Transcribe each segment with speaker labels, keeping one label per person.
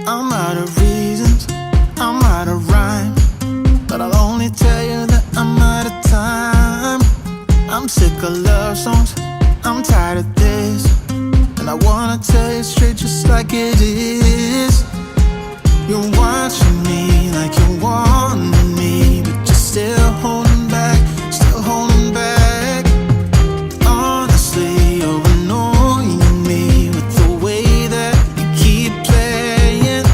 Speaker 1: I'm out of reasons, I'm out of rhyme, but I'll only tell you that I'm out of time. I'm sick of love songs, I'm tired of this, and I wanna tell you straight just like it is. You're watching me like you want me, but you're still holding back, still holding back. Honestly, you're annoying me with the way that you keep playing.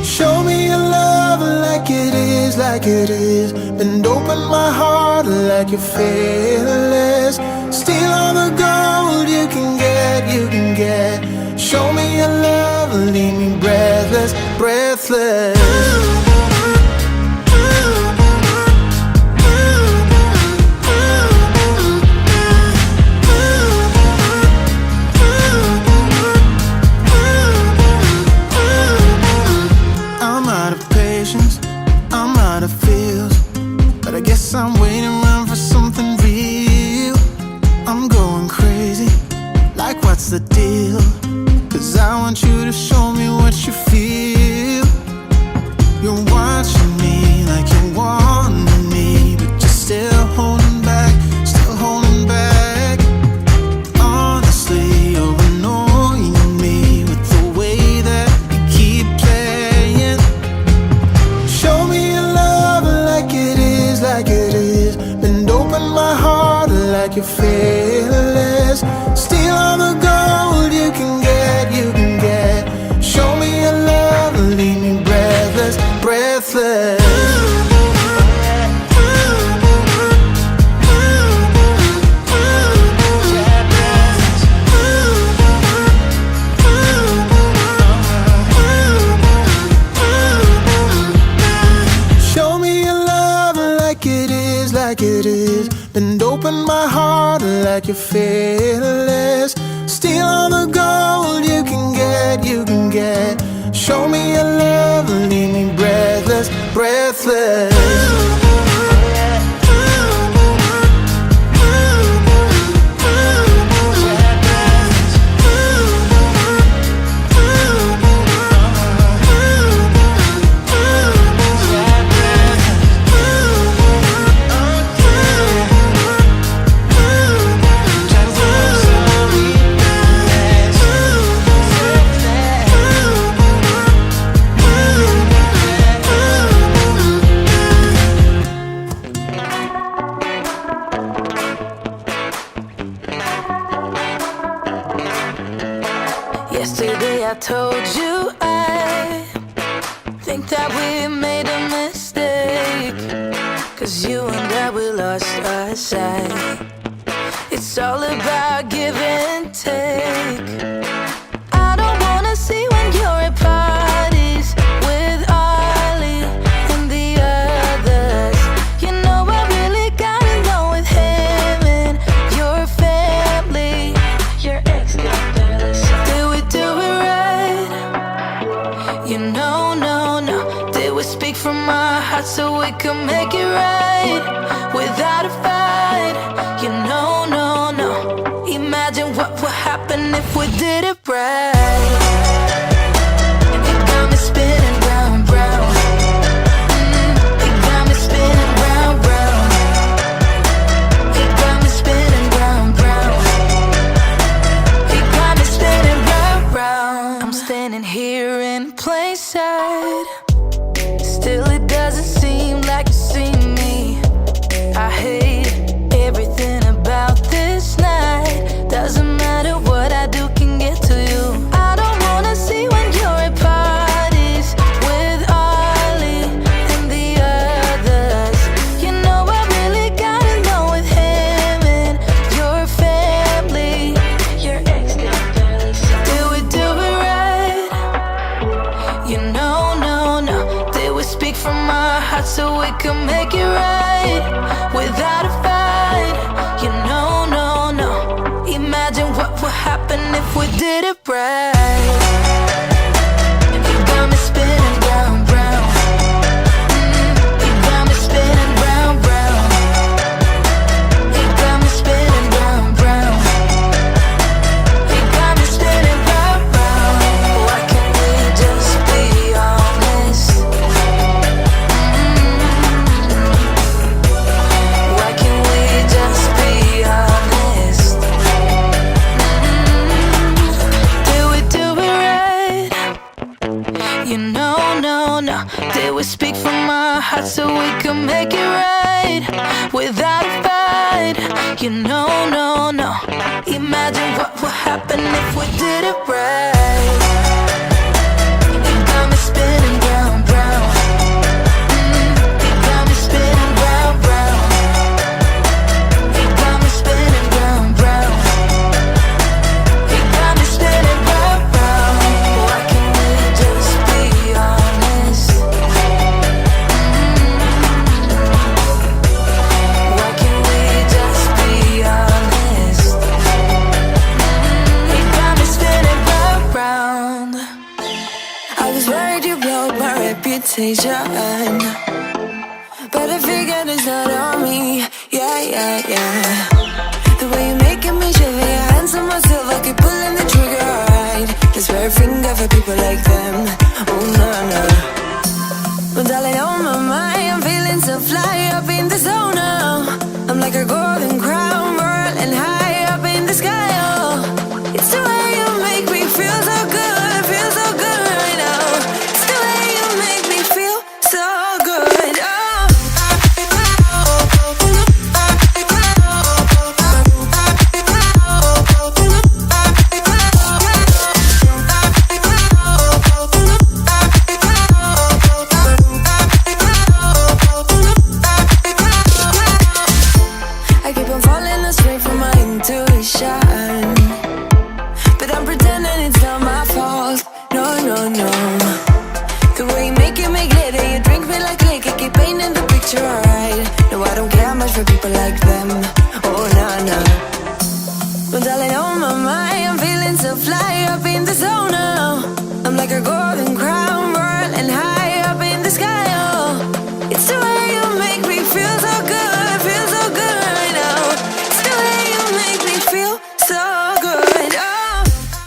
Speaker 1: Show me your love like it is, like it is. Bend open my heart like you're fearless. Steal all the gold you can get, you can get. Show me your love, leave me breathless, breathless. I'm out of patience, I'm out of feels, but I guess I'm waiting around for something real. I'm going crazy, like what's the deal? 'Cause I want you to show me what you feel. You're watching me like you want me, but you're still holding back, still holding back. Honestly, you're annoying me with the way that you keep playing. Show me your love like it is, like it is. Bend open my heart like you're fearless. Steal all the gold you can get, you can get. Show me your love, leave me breathless, breathless. Show me your love like it is, like it is. Bend open my heart like you're fearless. Steal all the gold you can get, you can get. Show me your love, leave me breathless, breathless.
Speaker 2: Yesterday I told you I think that we made a mistake, 'cause you and I, we lost our sight. It's all about give and take. I don't wanna see when you're at parties You know, no, no. Did we speak from our hearts so we could make it right without a fight? You know, no, no. Imagine what would happen if we did it right. You got me spinning round, round. You got me spinning round, round. You got me spinning round, round. You got me spinning round, round. I'm standing here in plain sight. Still it doesn't seem like you see me. I hate everything about this night. Doesn't matter what I do can get to you. I don't wanna see when you're at parties with Ollie and the others. You know I really got along with him and your family. Your ex did barely say. Did we do it right? You know, no, no. Did we speak from our hearts so we could make it right without a fight? You know, no, no. Imagine what would happen if we did it right. You got me spinning round, round. You got me spinning round, round. You got me spinning round, round. You got me spinning round, round. Why can't we just be honest? Why can't we just be honest? Did we do it right? You know, no, no. Did we speak from our hearts so we could make it right without a fight? You know, no, no. Imagine what would happen if we did it right. You got me spinning round, round. You got me spinning round, round. You got me spinning round, round. You got me spinning round, round. Why can't we just be honest? Why can't we just be honest? You got me spinning round, round.
Speaker 3: I was worried you blow my reputation, but I figured it's not on me. Yeah, yeah, yeah. The way you're making me shiver, your hands on myself, I keep pulling the trigger, right? This very finger for people like them. Oh, no, no. But darling, on my mind, I'm feeling so fly up in the zone now. I'm like a golden crown, whirling high up in the sky, oh. It's the way you make me feel so good, feel so good right now. It's the way you make me feel so good, oh. I keep on falling astray from my intuition, but I'm pretending it's not my fault. No, no, no. The way you make it make glitter, you drink me like liquor, keep painting the picture, alright. No, I don't care much for people like them. Oh, no, no. But darling, on my mind, I'm feeling so fly up in the zone now. I'm like a golden